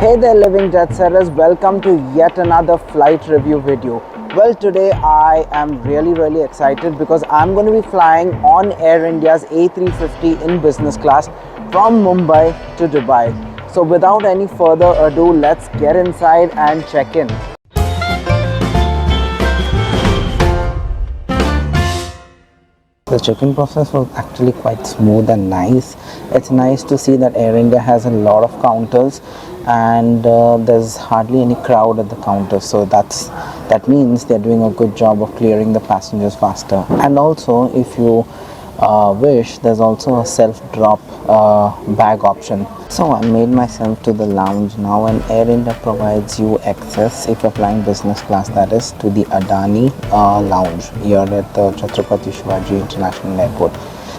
Hey there living jet setters, welcome to yet another flight review video. Well, today I am really excited because I'm going to be flying on Air India's A350 in business class from Mumbai to Dubai. So without any further ado, let's get inside and check in. The check-in process was actually quite smooth and nice. It's nice to see that Air India has a lot of counters and there's hardly any crowd at the counters, so that means they're doing a good job of clearing the passengers faster. And also, if you wish, there's also a self-drop bag option. So I made myself to the lounge now, and Air India provides you access, if you're flying business class, that is, to the Adani lounge here at the A350 Shivaji International Airport.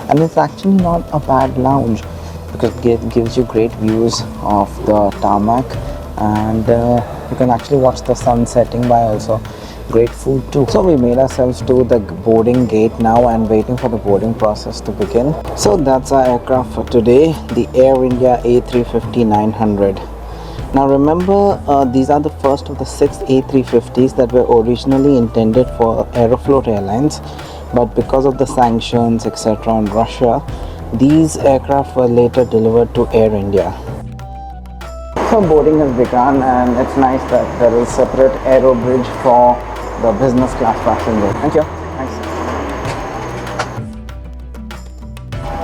And it's actually not a bad lounge because it gives you great views of the tarmac, and you can actually watch the sun setting by also. Great food too. So we made ourselves to the boarding gate now and waiting for the boarding process to begin. So that's our aircraft for today, the Air India A350-900. Now remember, these are the first of the 6 A350s that were originally intended for Aeroflot Airlines, but because of the sanctions etc. on Russia, these aircraft were later delivered to Air India. So boarding has begun, and it's nice that there is separate aero bridge for the business class passenger. Thank you. Thanks.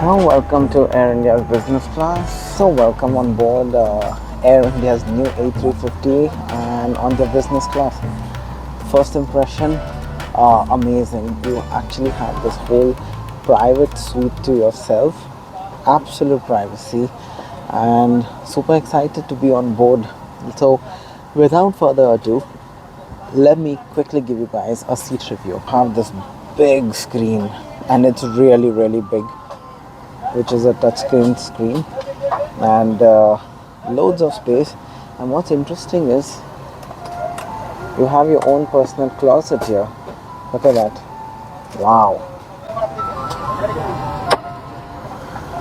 Now welcome to Air India's business class. So welcome on board Air India's new A350 and on the business class. First impression, amazing. You actually have this whole private suite to yourself, absolute privacy, and super excited to be on board. So without further ado, let me quickly give you guys a seat review. I have this big screen, and it's really big, which is a touchscreen screen, and loads of space. And what's interesting is you have your own personal closet here. Look at that. Wow.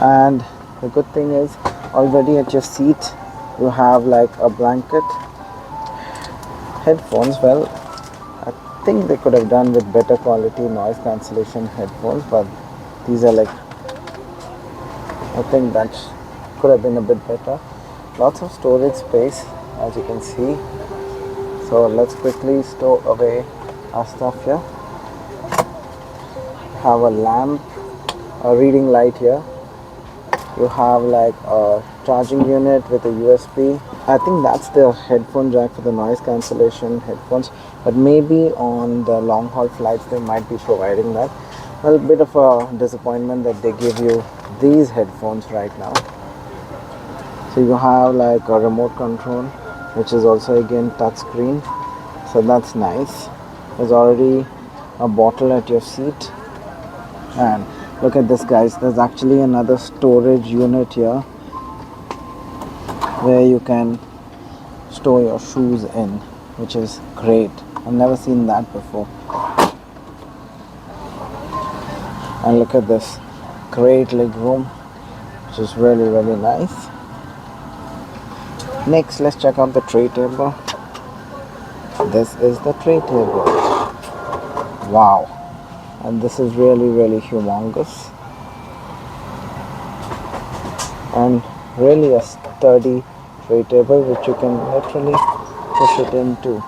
And the good thing is, already at your seat you have like a blanket. Headphones, well, I think they could have done with better quality noise cancellation headphones, but these are like, I think that could have been a bit better. Lots of storage space, as you can see. So let's quickly stow away our stuff here. Have a lamp, a reading light here. You have like a charging unit with a USB. I think that's the headphone jack for the noise cancellation headphones, but maybe on the long haul flights they might be providing that. Well, a bit of a disappointment that they give you these headphones right now. So you have like a remote control, which is also again touch screen, so that's nice. There's already a bottle at your seat, and look at this guys, there's actually another storage unit here where you can store your shoes in, which is great. I've never seen that before. And look at this, great leg room, which is really nice. Next, let's check out the tray table. This is the tray table. Wow. And this is really humongous, and really a sturdy tray table which you can literally push it into.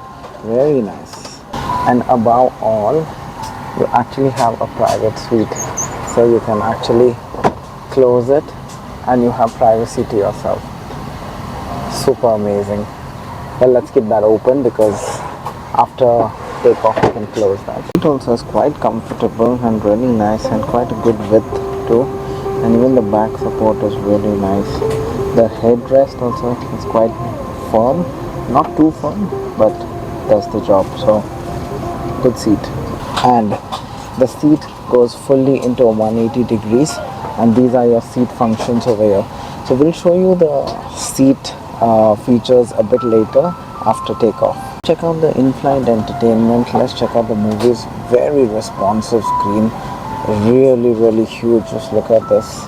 Very nice. And above all, you actually have a private suite, so you can actually close it and you have privacy to yourself. Super amazing. Well, let's keep that open because after takeoff you can close that. It also is quite comfortable and really nice, and quite a good width too, and even the back support is really nice. The headrest also is quite firm, not too firm, but does the job. So good seat, and the seat goes fully into a 180 degrees, and these are your seat functions over here. So we'll show you the seat features a bit later after takeoff. Check out the in-flight entertainment. Let's check out the movies. Very responsive screen, really huge. Just look at this.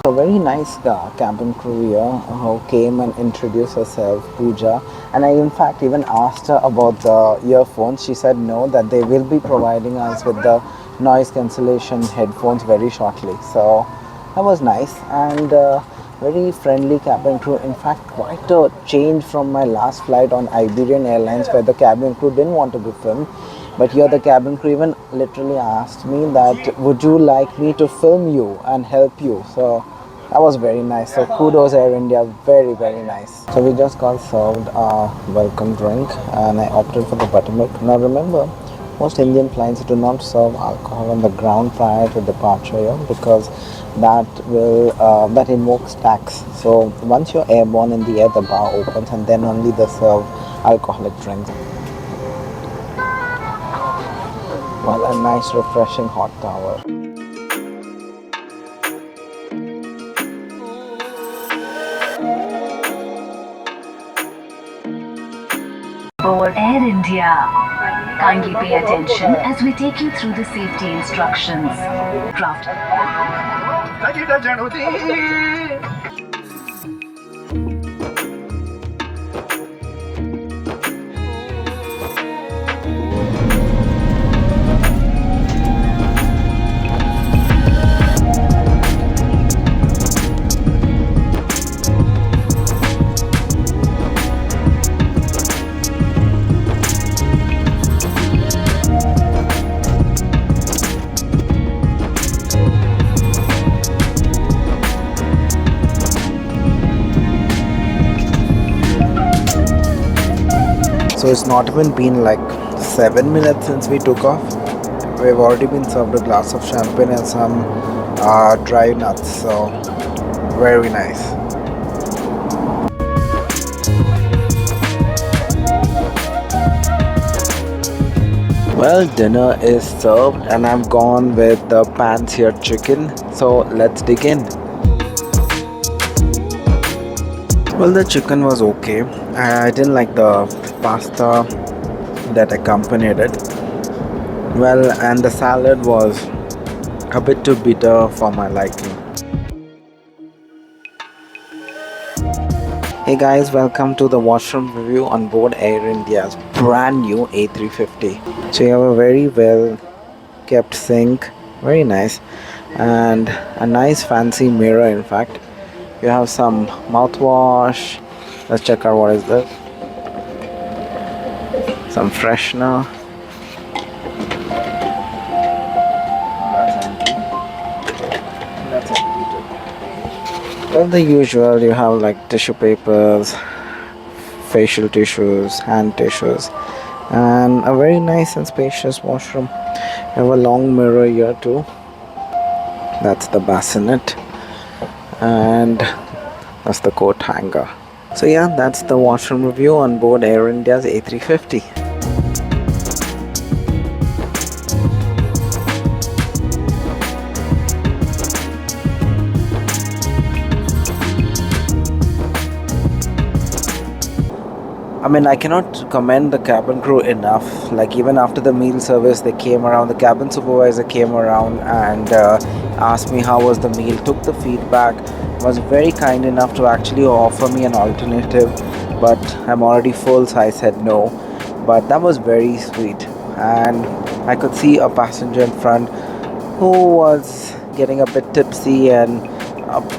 A very nice cabin crew here who came and introduced herself, Pooja. And I, in fact, even asked her about the earphones. She said no, that they will be providing us with the noise cancellation headphones very shortly. So that was nice and very friendly cabin crew. In fact, quite a change from my last flight on Iberian Airlines, where the cabin crew didn't want to be filmed. But here the cabin crew even literally asked me that, would you like me to film you and help you? So that was very nice. So kudos Air India, very very nice. So we just got served our welcome drink and I opted for the buttermilk. Now remember, most Indian flights do not serve alcohol on the ground prior to departure here, because that invokes tax. So once you're airborne in the air, the bar opens and then only they serve alcoholic drinks. Well, a nice refreshing hot towel. Aboard Air India. Kindly pay attention as we take you through the safety instructions. Craft. So it's not even been like 7 minutes since we took off. We've already been served a glass of champagne and some dry nuts. So very nice. Well, dinner is served and I've gone with the pan-seared chicken. So let's dig in. Well, the chicken was okay. I didn't like the pasta that accompanied it. Well, and the salad was a bit too bitter for my liking. Hey guys, welcome to the washroom review on board Air India's brand new A350. So you have a very well kept sink, very nice, and a nice fancy mirror. In fact, you have some mouthwash. Let's check out what is this. Some freshener. That's empty. That's empty too. Well, the usual, you have like tissue papers, facial tissues, hand tissues, and a very nice and spacious washroom. You have a long mirror here too. That's the bassinet, and that's the coat hanger. So yeah, that's the washroom review on board Air India's A350. I mean, I cannot commend the cabin crew enough. Like, even after the meal service, they came around, the cabin supervisor came around and asked me how was the meal, took the feedback, was very kind enough to actually offer me an alternative. But I'm already full, so I said no. But that was very sweet. And I could see a passenger in front who was getting a bit tipsy and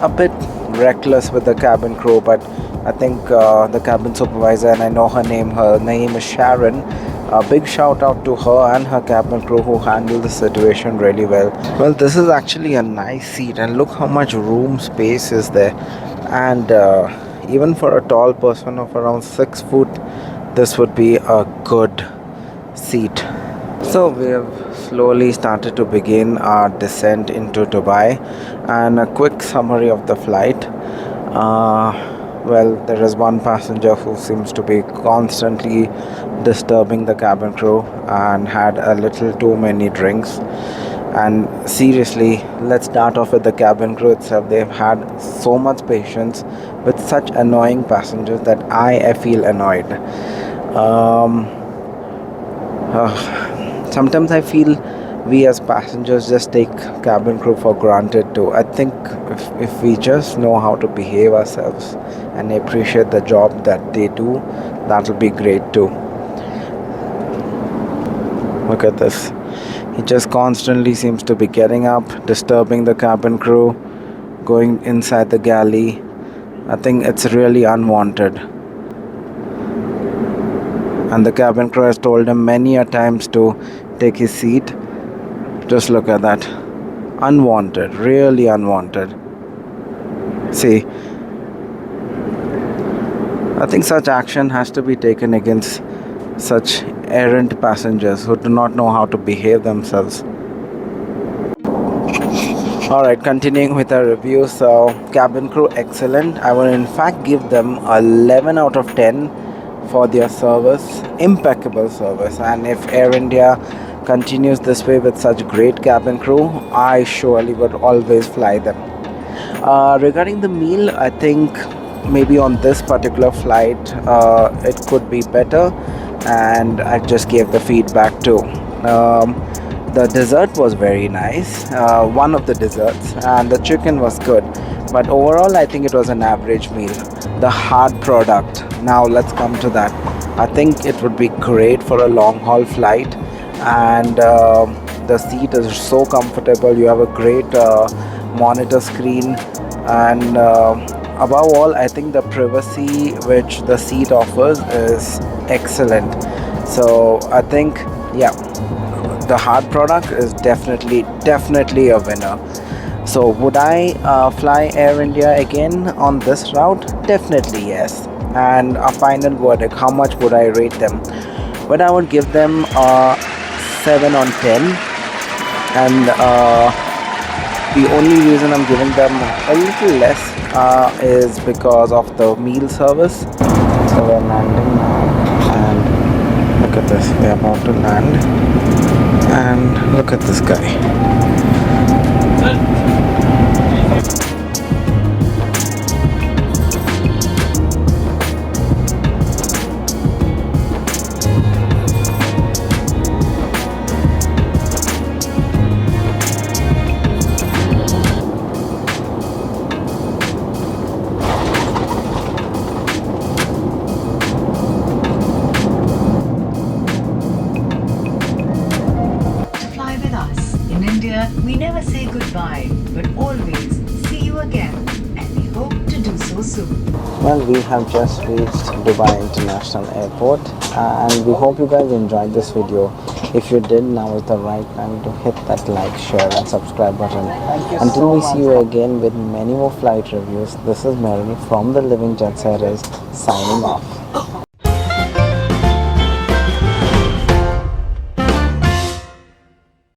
a bit reckless with the cabin crew. But I think the cabin supervisor, and I know her name is Sharon. A big shout out to her and her cabin crew who handled the situation really well. Well, this is actually a nice seat, and look how much room space is there. And even for a tall person of around 6 foot, this would be a good seat. So we have slowly started to begin our descent into Dubai, and a quick summary of the flight. Well, there is one passenger who seems to be constantly disturbing the cabin crew and had a little too many drinks. And seriously, let's start off with the cabin crew itself. They've had so much patience with such annoying passengers that I feel annoyed. Um, Sometimes I feel we as passengers just take cabin crew for granted too. I think if we just know how to behave ourselves and appreciate the job that they do, that'll be great too. Look at this. He just constantly seems to be getting up, disturbing the cabin crew, going inside the galley. I think it's really unwanted. And the cabin crew has told him many a times to take his seat. Just look at that. Unwanted, really unwanted. See, I think such action has to be taken against such errant passengers who do not know how to behave themselves. Alright, continuing with our review. So, cabin crew excellent. I will in fact give them 11 out of 10 for their service. Impeccable service. And if Air India continues this way with such great cabin crew, I surely would always fly them. Regarding the meal, I think maybe on this particular flight it could be better, and I just gave the feedback too. The dessert was very nice, one of the desserts, and the chicken was good, but overall I think it was an average meal. The hard product, now let's come to that. I think it would be great for a long haul flight, and the seat is so comfortable. You have a great monitor screen, and above all, I think the privacy which the seat offers is excellent. So I think, yeah, the hard product is definitely a winner. So would I fly Air India again on this route? Definitely yes. And a final verdict, how much would I rate them? But I would give them 7 on 10. And the only reason I'm giving them a little less is because of the meal service. So we're landing now, and look at this, we're about to land, and look at this guy. In India, we never say goodbye, but always see you again, and we hope to do so soon. Well, we have just reached Dubai International Airport, and we hope you guys enjoyed this video. If you did, now is the right time to hit that like, share and subscribe button. Until we see you again with many more flight reviews, this is Mary from the Living Jet Series signing off.